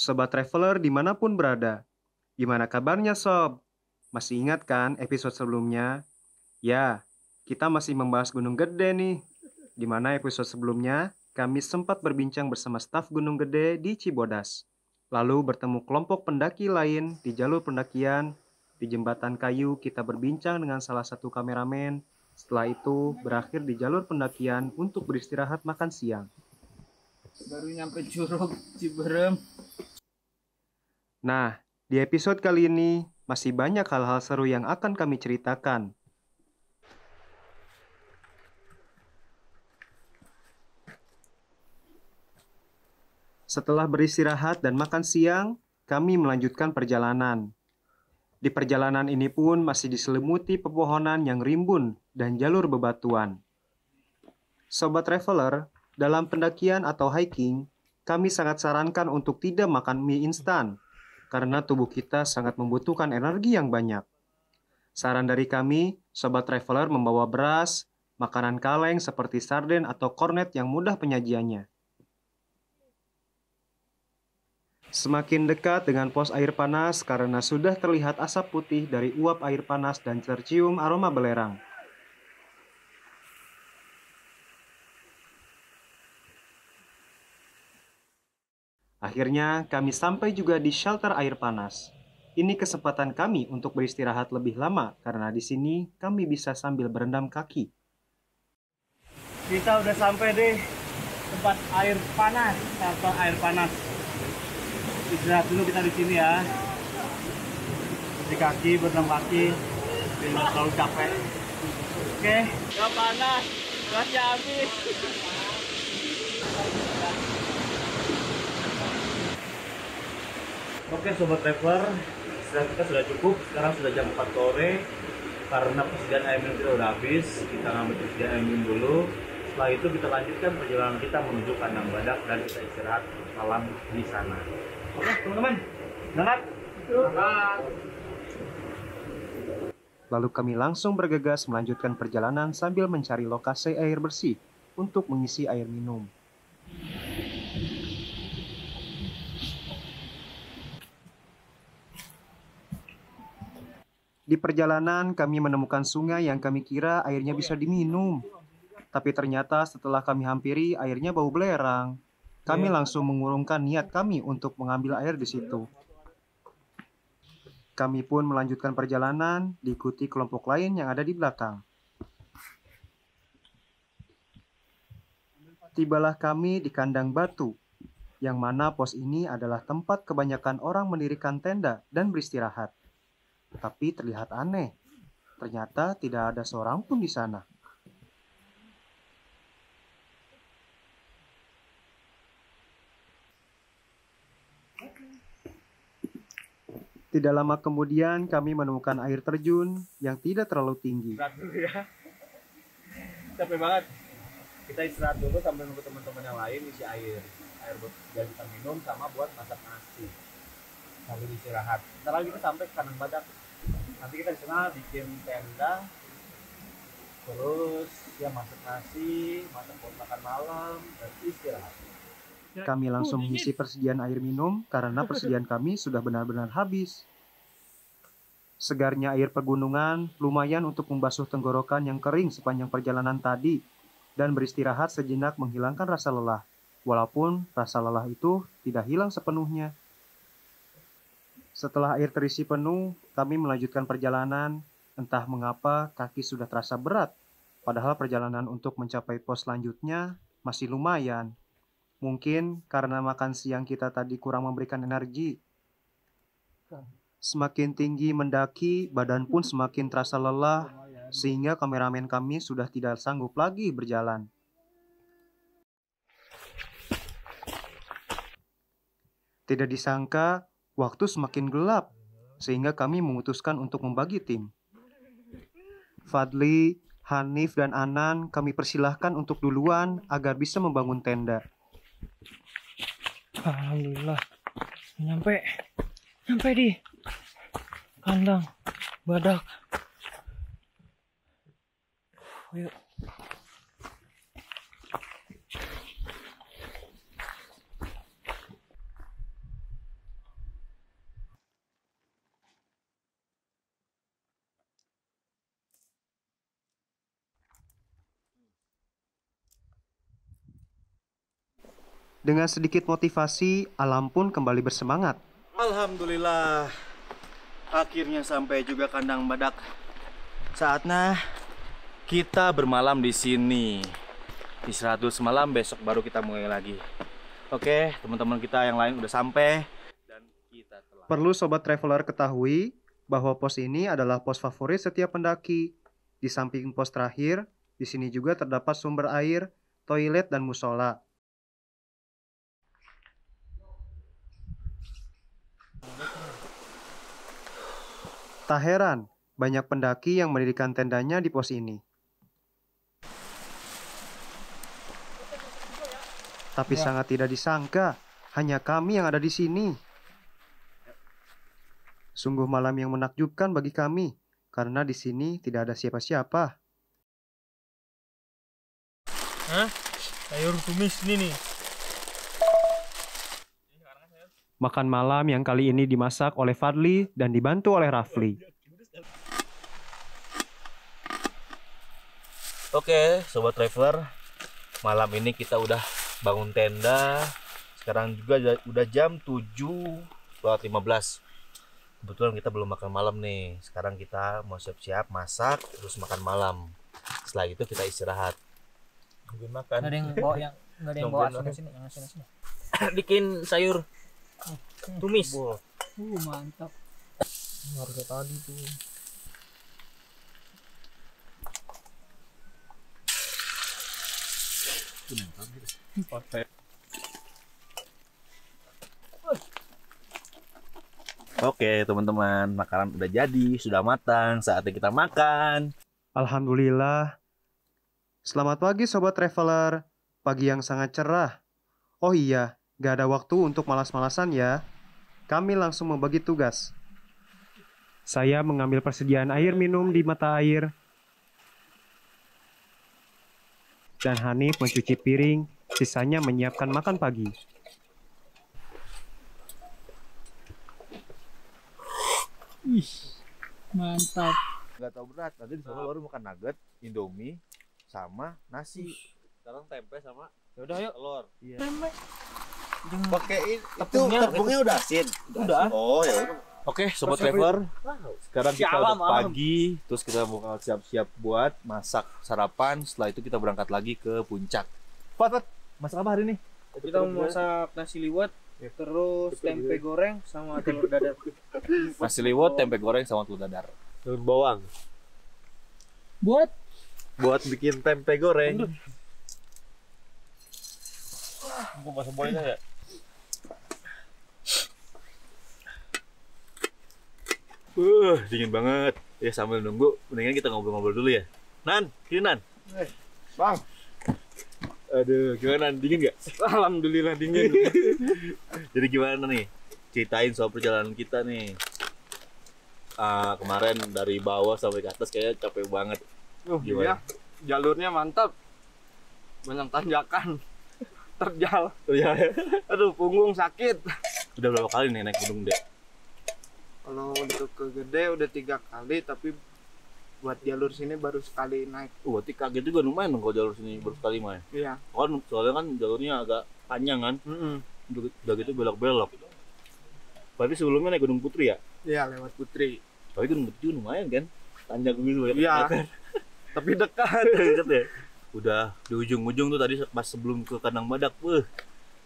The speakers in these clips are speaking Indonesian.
Sobat Traveler dimanapun berada. Gimana kabarnya Sob? Masih ingat kan episode sebelumnya? Ya, kita masih membahas Gunung Gede nih. Di mana episode sebelumnya, kami sempat berbincang bersama staf Gunung Gede di Cibodas. Lalu bertemu kelompok pendaki lain di jalur pendakian. Di jembatan kayu kita berbincang dengan salah satu kameramen. Setelah itu berakhir di jalur pendakian untuk beristirahat makan siang. Baru nyampe Curug Ciberem. Nah, di episode kali ini masih banyak hal-hal seru yang akan kami ceritakan. Setelah beristirahat dan makan siang, kami melanjutkan perjalanan. Di perjalanan ini pun masih diselimuti pepohonan yang rimbun dan jalur bebatuan. Sobat Traveler, dalam pendakian atau hiking, kami sangat sarankan untuk tidak makan mie instan, karena tubuh kita sangat membutuhkan energi yang banyak. Saran dari kami, Sobat Traveler membawa beras, makanan kaleng seperti sarden atau kornet yang mudah penyajiannya. Semakin dekat dengan pos air panas karena sudah terlihat asap putih dari uap air panas dan tercium aroma belerang. Akhirnya kami sampai juga di shelter air panas. Ini kesempatan kami untuk beristirahat lebih lama karena di sini kami bisa sambil berendam kaki. Kita udah sampai di tempat air panas, shelter air panas. Istirahat dulu kita di sini ya. Di kaki, berendam kaki, biar nggak terlalu capek. Oke, nggak panas, gasnya habis. Oke Sobat Traveler, istirahat kita sudah cukup. Sekarang sudah jam 4 sore. Karena persediaan air minum kita udah habis, kita ngambil persediaan air minum dulu. Setelah itu kita lanjutkan perjalanan kita menuju kandang badak dan kita istirahat malam di sana. Oke teman-teman, berangkat. Lalu kami langsung bergegas melanjutkan perjalanan sambil mencari lokasi air bersih untuk mengisi air minum. Di perjalanan kami menemukan sungai yang kami kira airnya bisa diminum. Tapi ternyata setelah kami hampiri airnya bau belerang. Kami langsung mengurungkan niat kami untuk mengambil air di situ. Kami pun melanjutkan perjalanan diikuti kelompok lain yang ada di belakang. Tibalah kami di kandang batu, yang mana pos ini adalah tempat kebanyakan orang mendirikan tenda dan beristirahat. Tapi terlihat aneh, ternyata tidak ada seorang pun di sana. Tidak lama kemudian kami menemukan air terjun yang tidak terlalu tinggi. Istirahat dulu ya. Capek banget. Kita istirahat dulu sambil nunggu teman-teman yang lain isi air. Air buat kita minum sama buat masak nasi. Sambil istirahat. Ntar lagi kita sampai ke kandang badak. Nanti kita di sana bikin tenda. Terus ya masak nasi, masak buat makan malam, dan istirahat. Kami langsung mengisi persediaan air minum karena persediaan kami sudah benar-benar habis. Segarnya air pegunungan lumayan untuk membasuh tenggorokan yang kering sepanjang perjalanan tadi dan beristirahat sejenak menghilangkan rasa lelah. Walaupun rasa lelah itu tidak hilang sepenuhnya. Setelah air terisi penuh, kami melanjutkan perjalanan. Entah mengapa kaki sudah terasa berat, padahal perjalanan untuk mencapai pos selanjutnya masih lumayan. Mungkin karena makan siang kita tadi kurang memberikan energi. Semakin tinggi mendaki, badan pun semakin terasa lelah, sehingga kameramen kami sudah tidak sanggup lagi berjalan. Tidak disangka, waktu semakin gelap, sehingga kami memutuskan untuk membagi tim. Fadli, Hanif, dan Anan kami persilahkan untuk duluan agar bisa membangun tenda. Alhamdulillah nyampe di kandang badak. Yuk. Dengan sedikit motivasi, Alam pun kembali bersemangat. Alhamdulillah, akhirnya sampai juga kandang badak. Saatnya kita bermalam di sini. Istirahat dulu semalam, besok baru kita mulai lagi. Oke, teman-teman kita yang lain udah sampai dan kita telah. Perlu Sobat Traveler ketahui bahwa pos ini adalah pos favorit setiap pendaki. Di samping pos terakhir, di sini juga terdapat sumber air, toilet, dan musola. Tak heran, banyak pendaki yang mendirikan tendanya di pos ini. Tapi sangat tidak disangka, hanya kami yang ada di sini. Sungguh malam yang menakjubkan bagi kami, karena di sini tidak ada siapa-siapa. Hah? Sayur tumis ini nih. Makan malam yang kali ini dimasak oleh Fadli dan dibantu oleh Rafli. Oke, Sobat Traveler, malam ini kita udah bangun tenda. Sekarang juga udah jam 7:15. Kebetulan kita belum makan malam nih. Sekarang kita mau siap-siap masak, terus makan malam. Setelah itu kita istirahat. Mungkin makan. Nggak ada yang bawa sini. Yang sini. Bikin sayur tumis. Mantap. Harga tadi tuh. Oke teman-teman, makanan udah jadi, sudah matang, saatnya kita makan. Alhamdulillah. Selamat pagi Sobat Traveler. Pagi yang sangat cerah. Oh iya, gak ada waktu untuk malas-malasan ya. Kami langsung membagi tugas. Saya mengambil persediaan air minum di mata air. Dan Hanif mencuci piring, sisanya menyiapkan makan pagi. Mantap. Gak tau berat, tadi di sana baru makan nugget, indomie, sama nasi. Sekarang tempe sama Yaudah yuk. telur. Iya. Pakai itu Tepungnya- tepungnya udah asin. Udah. Oh ya udah. Oke, Sobat Traveler, sekarang kita Sialam, udah pagi, terus kita mau siap-siap buat masak sarapan. Setelah itu kita berangkat lagi ke puncak. Pat, masak apa hari ini? Kita mau masak nasi liwet, terus tempe goreng sama telur dadar. Nasi liwet, tempe goreng, sama telur dadar. Daun bawang buat bikin tempe goreng. Mau pasang bolehnya ya? Dingin banget. Ya sambil nunggu, mendingan kita ngobrol-ngobrol dulu ya. Nan, sini Nan. Bang, Aduh, gimana Nan? Dingin nggak? alhamdulillah dingin. Jadi gimana nih? Ceritain soal perjalanan kita nih. Kemarin dari bawah sampai ke atas kayaknya capek banget. Gimana? Iya, jalurnya mantap. Banyak tanjakan. Terjal. Ya, Aduh, punggung sakit. udah berapa kali nih naik gunung Dek? Kalau untuk ke Gede udah 3 kali, tapi buat jalur sini baru sekali naik. Berarti kaget juga lumayan dong kalau jalur sini baru sekali mah. Iya. Kan soalnya kan jalurnya agak panjang kan. Udah gitu belok-belok. Berarti sebelumnya naik Gunung Putri ya? Iya, lewat Putri. Tapi Gunung Putri juga lumayan kan? Tanjak gitu banyak. Iya. tanjakan. Tapi dekat. Deket ya? Udah di ujung-ujung tuh tadi pas sebelum ke kandang badak.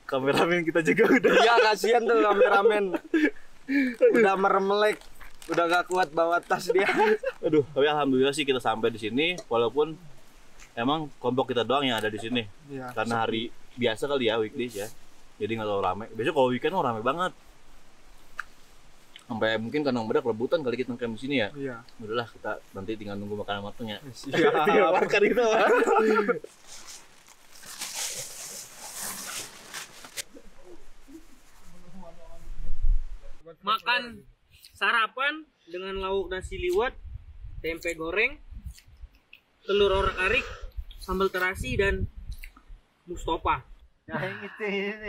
Kameramen kita juga udah. Iya, kasihan tuh kameramen. Udah meremelek. Udah gak kuat bawa tas dia. Aduh, tapi alhamdulillah sih kita sampai di sini walaupun emang kelompok kita doang yang ada di sini. Iya. Karena hari biasa kali ya, weekdays ya. Jadi nggak terlalu ramai. Biasanya kalau weekend rame banget. Sampai mungkin kandang badak rebutan kali kita camp di sini ya. Iya. Udahlah, kita nanti tinggal nunggu makanan matangnya. Iya. Makan itu. Makan sarapan dengan lauk nasi liwet, tempe goreng, telur orak-arik, sambal terasi dan mustopa.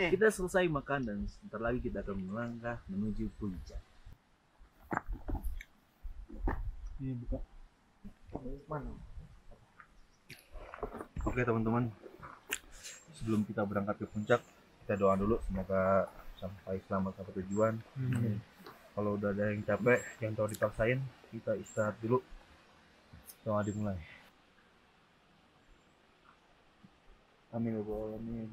Kita selesai makan dan sebentar lagi kita akan melangkah menuju puncak. Ini buka. Oke teman-teman, sebelum kita berangkat ke puncak, kita doa dulu semoga sampai selamat sampai tujuan. Kalau udah ada yang capek, jangan terlalu dipaksain, kita istirahat dulu. Doa dimulai. Amin ya Allah, amin.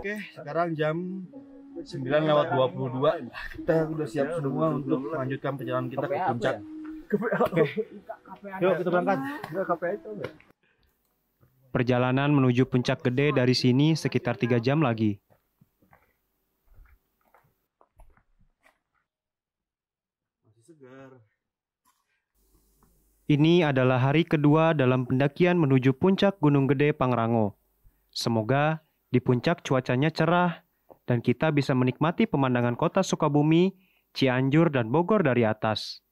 Oke, sekarang jam 9:22. Kita udah siap semua untuk melanjutkan perjalanan kita ke puncak. Oke. Yuk kita berangkat. Perjalanan menuju Puncak Gede dari sini sekitar 3 jam lagi. Masih segar. Ini adalah hari kedua dalam pendakian menuju Puncak Gunung Gede Pangrango. Semoga di puncak cuacanya cerah dan kita bisa menikmati pemandangan kota Sukabumi, Cianjur, dan Bogor dari atas.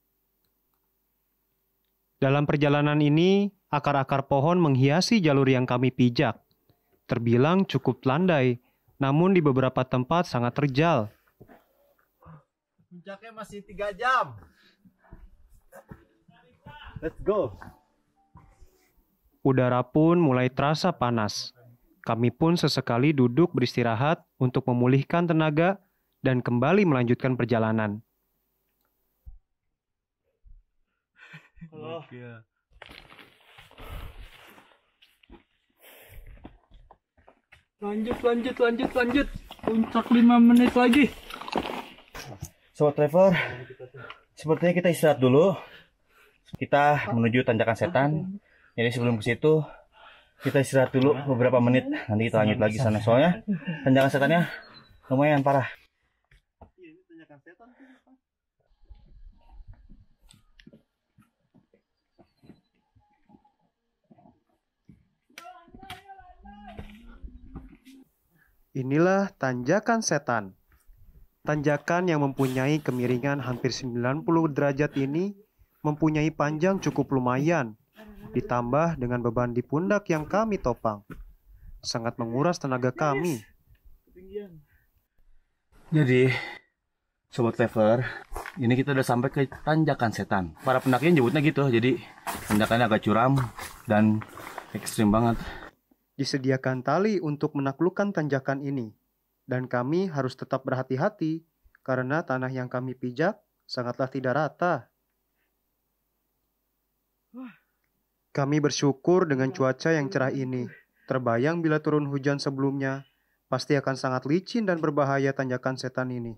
Dalam perjalanan ini, akar-akar pohon menghiasi jalur yang kami pijak. Terbilang cukup landai, namun di beberapa tempat sangat terjal. Puncaknya masih 3 jam. Let's go. Udara pun mulai terasa panas. Kami pun sesekali duduk beristirahat untuk memulihkan tenaga dan kembali melanjutkan perjalanan. Lanjut. Puncak 5 menit lagi. Sobat Traveler, sepertinya kita istirahat dulu. Kita menuju tanjakan setan. Jadi sebelum ke situ, kita istirahat dulu beberapa menit. Nanti kita lanjut lagi sana. Soalnya tanjakan setannya lumayan parah. Inilah tanjakan setan. Tanjakan yang mempunyai kemiringan hampir 90 derajat ini mempunyai panjang cukup lumayan, ditambah dengan beban di pundak yang kami topang. Sangat menguras tenaga kami. Jadi, Sobat Traveler, ini kita udah sampai ke tanjakan setan. Para pendaki nyebutnya gitu, jadi tanjakannya agak curam dan ekstrim banget. Disediakan tali untuk menaklukkan tanjakan ini, dan kami harus tetap berhati-hati karena tanah yang kami pijak sangatlah tidak rata. Kami bersyukur dengan cuaca yang cerah ini. Terbayang bila turun hujan sebelumnya, pasti akan sangat licin dan berbahaya tanjakan setan ini.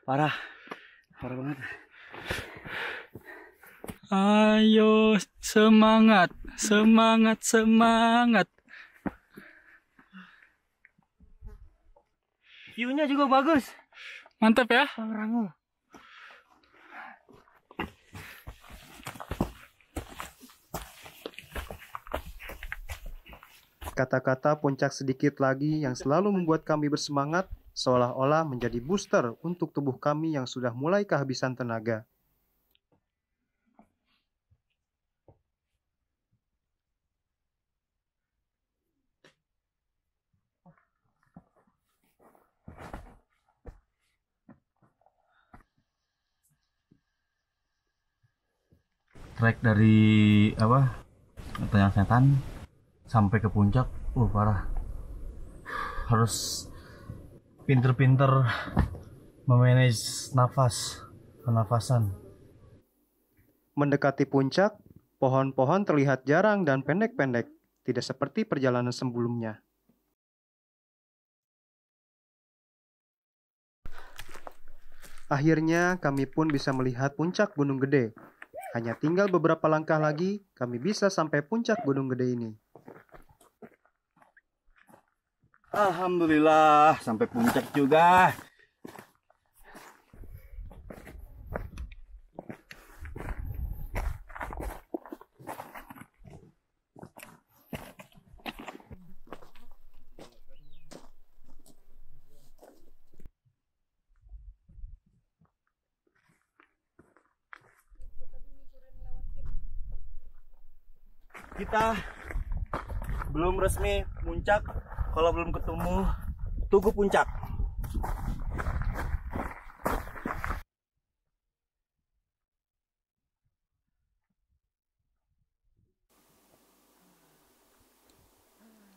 Parah banget. Ayo, semangat. View-nya juga bagus. Mantap ya. Pangrango. Kata-kata puncak sedikit lagi yang selalu membuat kami bersemangat, seolah-olah menjadi booster untuk tubuh kami yang sudah mulai kehabisan tenaga. Trek dari tanjakan setan sampai ke puncak, parah. Harus pinter-pinter memanage pernafasan. Mendekati puncak, pohon-pohon terlihat jarang dan pendek-pendek, tidak seperti perjalanan sebelumnya. Akhirnya kami pun bisa melihat puncak Gunung Gede. Hanya tinggal beberapa langkah lagi, kami bisa sampai puncak Gunung Gede ini. Alhamdulillah, sampai puncak juga. Kita belum resmi puncak. Kalau belum ketemu Tugu Puncak.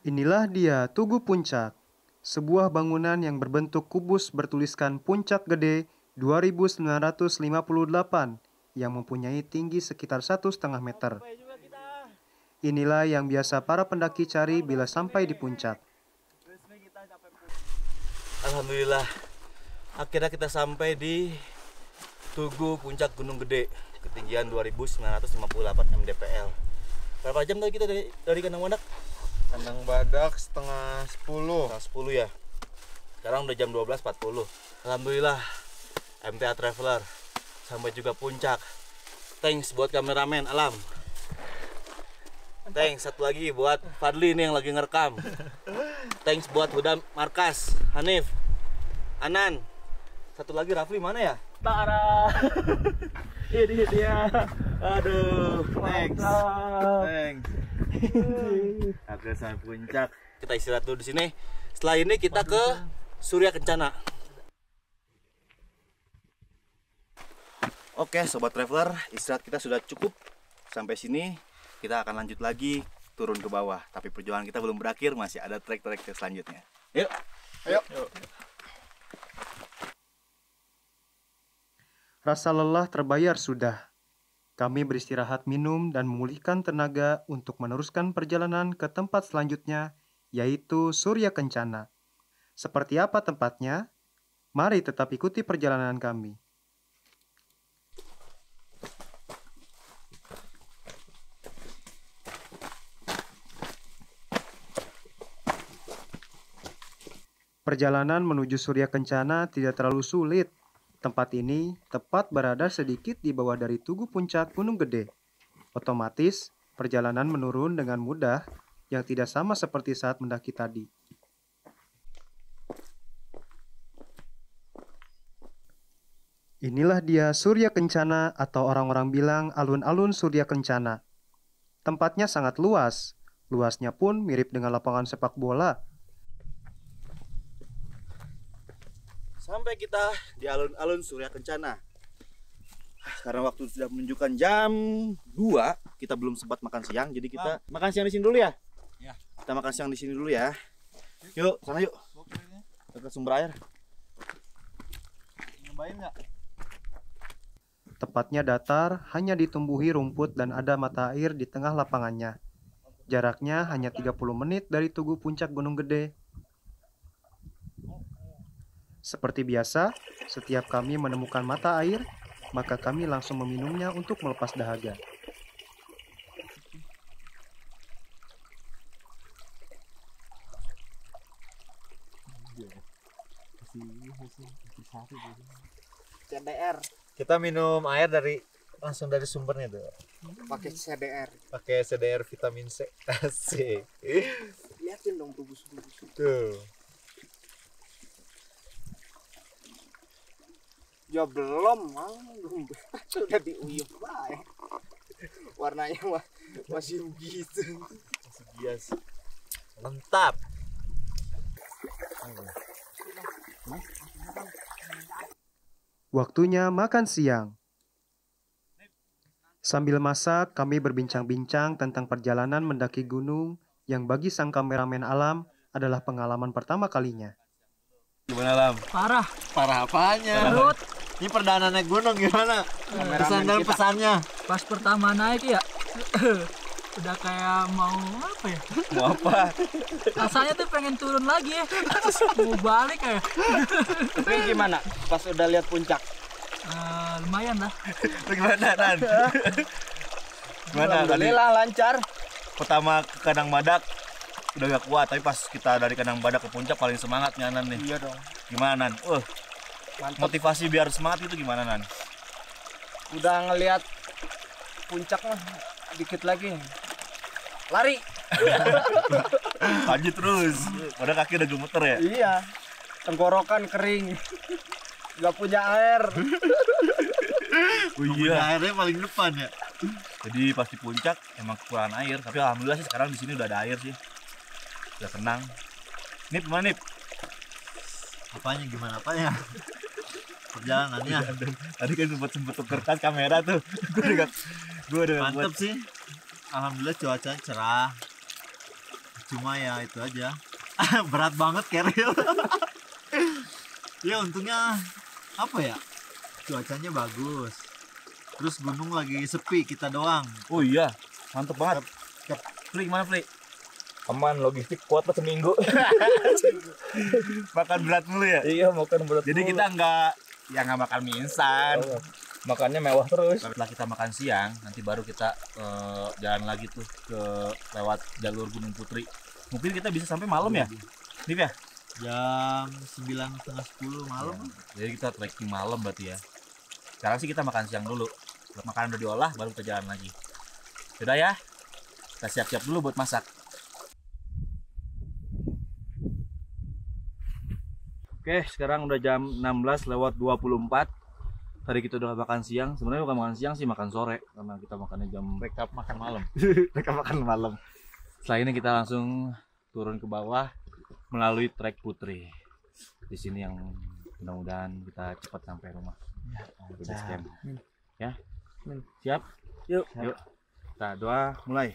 Inilah dia Tugu Puncak, sebuah bangunan yang berbentuk kubus bertuliskan Puncak Gede 2958 yang mempunyai tinggi sekitar 1,5 meter. Inilah yang biasa para pendaki cari bila sampai di puncak. Alhamdulillah, akhirnya kita sampai di Tugu Puncak Gunung Gede, ketinggian 2958 mdpl. Berapa jam tadi kita dari Kandang Badak? Kandang Badak setengah 10. Setengah 10 ya. Sekarang udah jam 12.40. Alhamdulillah, MTA Traveler sampai juga puncak. Thanks buat kameramen Alam. Thanks satu lagi buat Fadli nih yang lagi ngerekam. Thanks buat Huda Markas, Hanif, Anan. Satu lagi Rafli mana ya? Tara. Ini dia. Aduh, thanks. Thanks. Akhirnya sampai puncak. Kita istirahat dulu di sini. Setelah ini kita ke Surya Kencana. Oke, sobat traveler, istirahat kita sudah cukup. Sampai sini kita akan lanjut lagi turun ke bawah. Tapi perjuangan kita belum berakhir, masih ada trek-trek selanjutnya. Yuk. Ayo. Rasa lelah terbayar sudah. Kami beristirahat minum dan memulihkan tenaga untuk meneruskan perjalanan ke tempat selanjutnya, yaitu Surya Kencana. Seperti apa tempatnya? Mari tetap ikuti perjalanan kami. Perjalanan menuju Surya Kencana tidak terlalu sulit. Tempat ini tepat berada sedikit di bawah dari Tugu Puncak Gunung Gede. Otomatis, perjalanan menurun dengan mudah yang tidak sama seperti saat mendaki tadi. Inilah dia Surya Kencana atau orang-orang bilang alun-alun Surya Kencana. Tempatnya sangat luas. Luasnya pun mirip dengan lapangan sepak bola. Sampai kita di alun-alun Surya Kencana. Karena waktu sudah menunjukkan jam 2, kita belum sempat makan siang, jadi kita makan siang di sini dulu ya. Ya. Kita makan siang di sini dulu ya. Yuk, sana yuk. Ke sumber air. Nyobain nggak? Tempatnya datar, hanya ditumbuhi rumput dan ada mata air di tengah lapangannya. Jaraknya hanya 30 menit dari Tugu Puncak Gunung Gede. Seperti biasa, setiap kami menemukan mata air, maka kami langsung meminumnya untuk melepas dahaga. CDR. Kita minum air langsung dari sumbernya tuh. Pakai CDR. Pakai CDR vitamin C. Asik. Liatin dong bubus-bubus. Tuh. Ya belum, sudah diuyup baik. Warnanya masih begitu. Masih bias. Mantap. Waktunya makan siang. Sambil masak, kami berbincang-bincang tentang perjalanan mendaki gunung yang bagi sang kameramen Alam adalah pengalaman pertama kalinya. Gimana Lam? Parah. Parah apanya? Perut. Ini perdana naik gunung gimana? Pesan dan pesannya. Pas pertama naik ya. Udah kayak mau apa ya? Mau apa? Rasanya tuh pengen turun lagi ya. Mau balik ya. Tapi gimana pas udah lihat puncak? Lumayan lah. Gimana Nan? Gimana tadi? Alhamdulillah lancar. Pertama ke Kandang Badak udah gak kuat, tapi pas kita dari Kandang Badak ke puncak paling semangat Nan nih. Iya dong. Gimana Nan? Mantap. Motivasi biar semangat itu gimana Nan? Udah ngelihat puncak mah dikit lagi. Lari. Lanjut terus. Padahal kaki udah gemeter ya. Iya. Tenggorokan kering. Gak punya air. Oh iya. Airnya paling depan ya. Jadi pas di puncak emang kekurangan air, tapi alhamdulillah sih sekarang di sini udah ada air sih. Udah tenang. Nip mana Nip? Apanya gimana apanya? Perjalanannya. Tadi kan sempet tukerkan kamera tuh. Gue udah Mantep sih. Alhamdulillah cuacanya cerah. cuma ya itu aja. Berat banget keril. Ya untungnya apa ya? Cuacanya bagus. Terus gunung lagi sepi, kita doang. Oh iya, mantep banget. Fli, gimana Fli? Aman, logistik kuat lah seminggu. Makan berat mulu ya? Iya, makan berat. Jadi kita nggak makan mie instan. Makannya mewah terus. Setelah kita makan siang, nanti baru kita jalan lagi tuh ke lewat jalur Gunung Putri. Mungkin kita bisa sampai malam ya? Nih ya? Jam 9:30 malam. Jadi kita trekking malam berarti ya. Sekarang sih kita makan siang dulu. Makanan udah diolah, baru kita jalan lagi. Sudah ya? Kita siap-siap dulu buat masak. Oke, sekarang udah jam 16:24. Tadi kita udah makan siang. Sebenarnya bukan makan siang sih, makan sore. Karena kita makannya jam Rekap makan malam. mereka makan malam. Setelah ini kita langsung turun ke bawah melalui trek Putri. Di sini yang mudah-mudahan kita cepat sampai rumah. Ke base camp. Ya. Siap? Yuk. Kita doa mulai.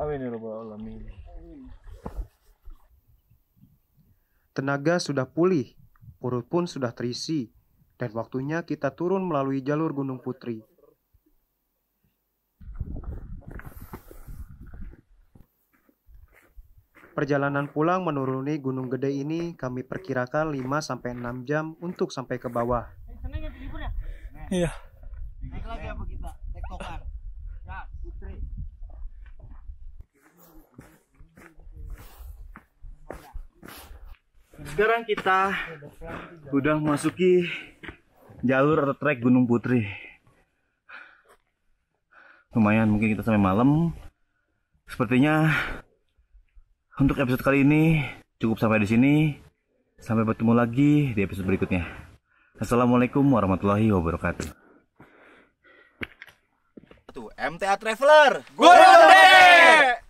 Amin ya rabbal alamin. Tenaga sudah pulih, perut pun sudah terisi, dan waktunya kita turun melalui jalur Gunung Putri. Perjalanan pulang menuruni Gunung Gede ini kami perkirakan 5-6 jam untuk sampai ke bawah. Iya. Naik lagi apa kita? Tektokan. Ya, Putri. Sekarang kita udah memasuki jalur atau trek Gunung Putri. Lumayan, mungkin kita sampai malam. Sepertinya untuk episode kali ini cukup sampai di sini. Sampai bertemu lagi di episode berikutnya. Assalamualaikum warahmatullahi wabarakatuh. MTA Traveler. Gunung Gede!